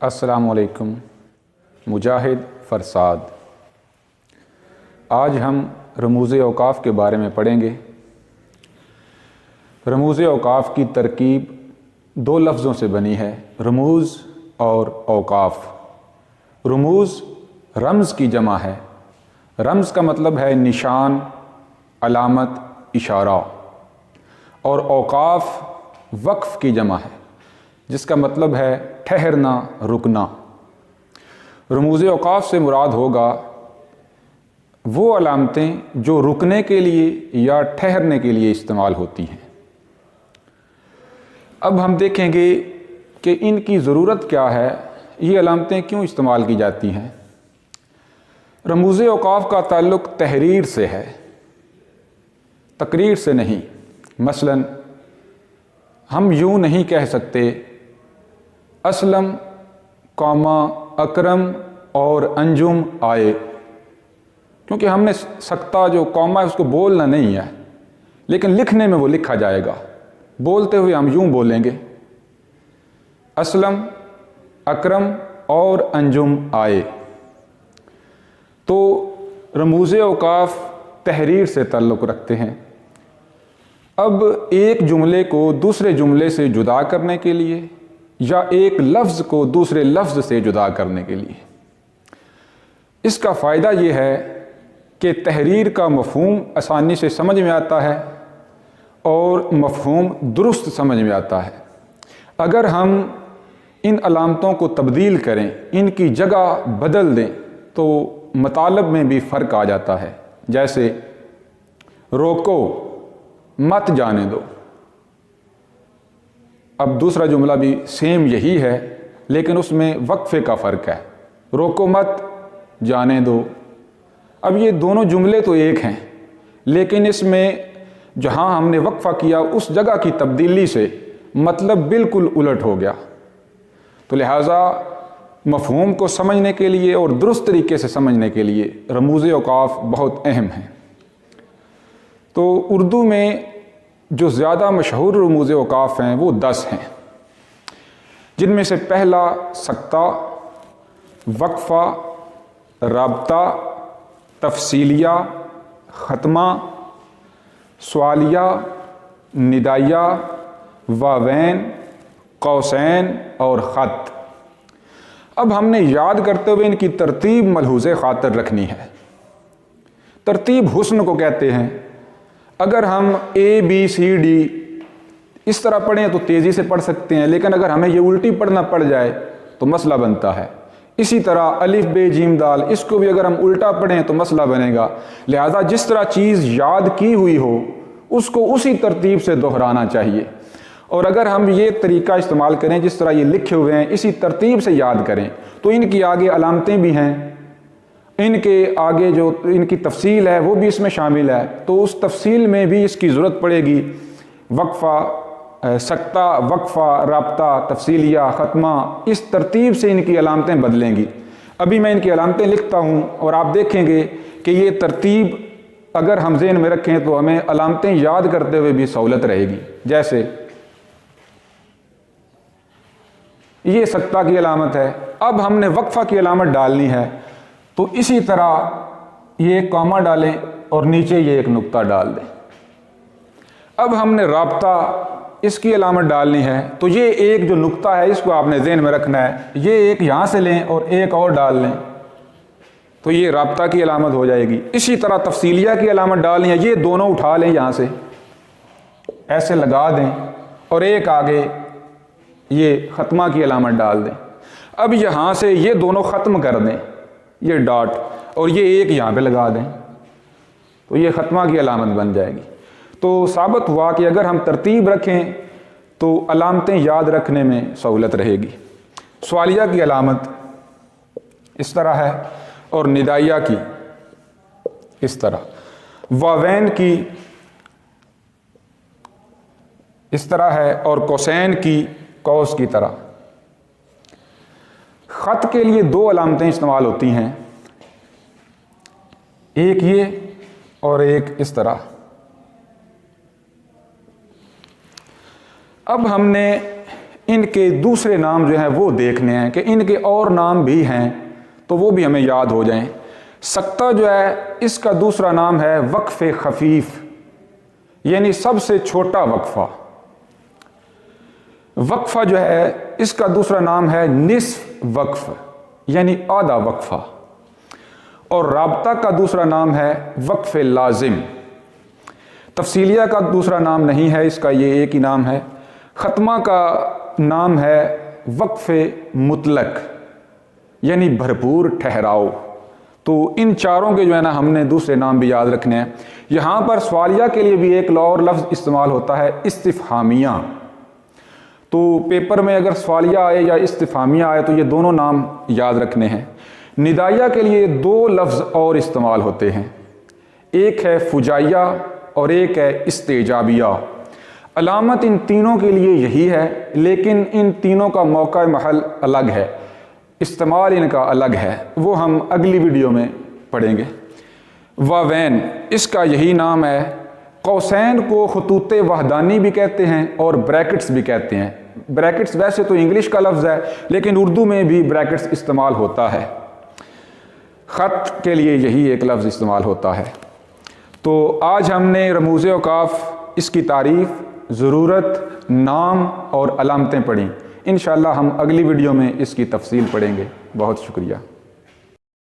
السلام علیکم، مجاہد فرساد۔ آج ہم رموز اوقاف کے بارے میں پڑھیں گے۔ رموز اوقاف کی ترکیب دو لفظوں سے بنی ہے، رموز اور اوقاف۔ رموز رمز کی جمع ہے، رمز کا مطلب ہے نشان، علامت، اشارہ، اور اوقاف وقف کی جمع ہے جس کا مطلب ہے ٹھہرنا، رکنا۔ رموز اوقاف سے مراد ہوگا وہ علامتیں جو رکنے کے لیے یا ٹھہرنے کے لیے استعمال ہوتی ہیں۔ اب ہم دیکھیں گے کہ ان کی ضرورت کیا ہے، یہ علامتیں کیوں استعمال کی جاتی ہیں۔ رموز اوقاف کا تعلق تحریر سے ہے، تقریر سے نہیں۔ مثلا ہم یوں نہیں کہہ سکتے اسلم، اکرم اور انجم آئے، کیونکہ ہم نے سکتا جو قوما ہے اس کو بولنا نہیں ہے، لیکن لکھنے میں وہ لکھا جائے گا۔ بولتے ہوئے ہم یوں بولیں گے اسلم، اکرم اور انجم آئے۔ تو رموز اوقاف تحریر سے تعلق رکھتے ہیں۔ اب ایک جملے کو دوسرے جملے سے جدا کرنے کے لیے یا ایک لفظ کو دوسرے لفظ سے جدا کرنے کے لیے، اس کا فائدہ یہ ہے کہ تحریر کا مفہوم آسانی سے سمجھ میں آتا ہے اور مفہوم درست سمجھ میں آتا ہے۔ اگر ہم ان علامتوں کو تبدیل کریں، ان کی جگہ بدل دیں، تو مطالب میں بھی فرق آ جاتا ہے۔ جیسے روکو، مت جانے دو۔ اب دوسرا جملہ بھی سیم یہی ہے، لیکن اس میں وقفے کا فرق ہے۔ روکو مت، جانے دو۔ اب یہ دونوں جملے تو ایک ہیں، لیکن اس میں جہاں ہم نے وقفہ کیا اس جگہ کی تبدیلی سے مطلب بالکل الٹ ہو گیا۔ تو لہٰذا مفہوم کو سمجھنے کے لیے اور درست طریقے سے سمجھنے کے لیے رموز اوقاف بہت اہم ہیں۔ تو اردو میں جو زیادہ مشہور رموز اوقاف ہیں وہ 10 ہیں، جن میں سے پہلا سکتہ، وقفہ، رابطہ، تفصیلیہ، ختمہ، سوالیہ، ندائیہ، واوین، قوسین اور خط۔ اب ہم نے یاد کرتے ہوئے ان کی ترتیب ملحوظ خاطر رکھنی ہے۔ ترتیب حسن کو کہتے ہیں۔ اگر ہم A B C D اس طرح پڑھیں تو تیزی سے پڑھ سکتے ہیں، لیکن اگر ہمیں یہ الٹی پڑھنا پڑ جائے تو مسئلہ بنتا ہے۔ اسی طرح الف ب ج د، اس کو بھی اگر ہم الٹا پڑھیں تو مسئلہ بنے گا۔ لہٰذا جس طرح چیز یاد کی ہوئی ہو اس کو اسی ترتیب سے دہرانا چاہیے، اور اگر ہم یہ طریقہ استعمال کریں جس طرح یہ لکھے ہوئے ہیں اسی ترتیب سے یاد کریں تو ان کی آگے علامتیں بھی ہیں، ان کے آگے جو ان کی تفصیل ہے وہ بھی اس میں شامل ہے، تو اس تفصیل میں بھی اس کی ضرورت پڑے گی۔ وقفہ، سکتہ، وقفہ، رابطہ، تفصیلیہ، ختمہ، اس ترتیب سے ان کی علامتیں بدلیں گی۔ ابھی میں ان کی علامتیں لکھتا ہوں اور آپ دیکھیں گے کہ یہ ترتیب اگر ہم ذہن میں رکھیں تو ہمیں علامتیں یاد کرتے ہوئے بھی سہولت رہے گی۔ جیسے یہ سکتہ کی علامت ہے، اب ہم نے وقفہ کی علامت ڈالنی ہے، تو اسی طرح یہ ایک کامہ ڈالیں اور نیچے یہ ایک نقطہ ڈال دیں۔ اب ہم نے رابطہ، اس کی علامت ڈالنی ہے، تو یہ ایک جو نقطہ ہے اس کو آپ نے ذہن میں رکھنا ہے، یہ ایک یہاں سے لیں اور ایک اور ڈال لیں تو یہ رابطہ کی علامت ہو جائے گی۔ اسی طرح تفصیلیہ کی علامت ڈالنی ہے، یہ دونوں اٹھا لیں، یہاں سے ایسے لگا دیں اور ایک آگے یہ ختمہ کی علامت ڈال دیں۔ اب یہاں سے یہ دونوں ختم کر دیں، یہ ڈاٹ، اور یہ ایک یہاں پہ لگا دیں تو یہ ختمہ کی علامت بن جائے گی۔ تو ثابت ہوا کہ اگر ہم ترتیب رکھیں تو علامتیں یاد رکھنے میں سہولت رہے گی۔ سوالیہ کی علامت اس طرح ہے اور ندائیہ کی اس طرح، واوین کی اس طرح ہے اور قوسین کی قوس کی طرح۔ خط کے لیے 2 علامتیں استعمال ہوتی ہیں، ایک یہ اور ایک اس طرح۔ اب ہم نے ان کے دوسرے نام جو ہیں وہ دیکھنے ہیں کہ ان کے اور نام بھی ہیں تو وہ بھی ہمیں یاد ہو جائیں۔ سکتہ جو ہے اس کا دوسرا نام ہے وقف خفیف، یعنی سب سے چھوٹا وقفہ۔ وقفہ جو ہے اس کا دوسرا نام ہے نصف وقف، یعنی آدھا وقفہ، اور رابطہ کا دوسرا نام ہے وقف لازم۔ تفصیلیہ کا دوسرا نام نہیں ہے اس کا، یہ ایک ہی نام ہے۔ ختمہ کا نام ہے وقف مطلق، یعنی بھرپور ٹھہراؤ۔ تو ان چاروں کے جو ہے نا ہم نے دوسرے نام بھی یاد رکھنے ہیں۔ یہاں پر سوالیہ کے لیے بھی ایک اور لفظ استعمال ہوتا ہے استفہامیہ۔ تو پیپر میں اگر سوالیہ آئے یا استفہامیہ آئے تو یہ دونوں نام یاد رکھنے ہیں۔ ندائیہ کے لیے دو لفظ اور استعمال ہوتے ہیں، ایک ہے فجائیہ اور ایک ہے استعجابیہ۔ علامت ان تینوں کے لیے یہی ہے، لیکن ان تینوں کا موقع محل الگ ہے، استعمال ان کا الگ ہے، وہ ہم اگلی ویڈیو میں پڑھیں گے۔ واوین اس کا یہی نام ہے۔ قوسین کو خطوط وحدانی بھی کہتے ہیں اور بریکٹس بھی کہتے ہیں۔ بریکٹس ویسے تو انگلش کا لفظ ہے، لیکن اردو میں بھی بریکٹس استعمال ہوتا ہے۔ خط کے لیے یہی ایک لفظ استعمال ہوتا ہے۔ تو آج ہم نے رموز اوقاف، اس کی تعریف، ضرورت، نام اور علامتیں پڑھیں۔ انشاءاللہ ہم اگلی ویڈیو میں اس کی تفصیل پڑھیں گے۔ بہت شکریہ۔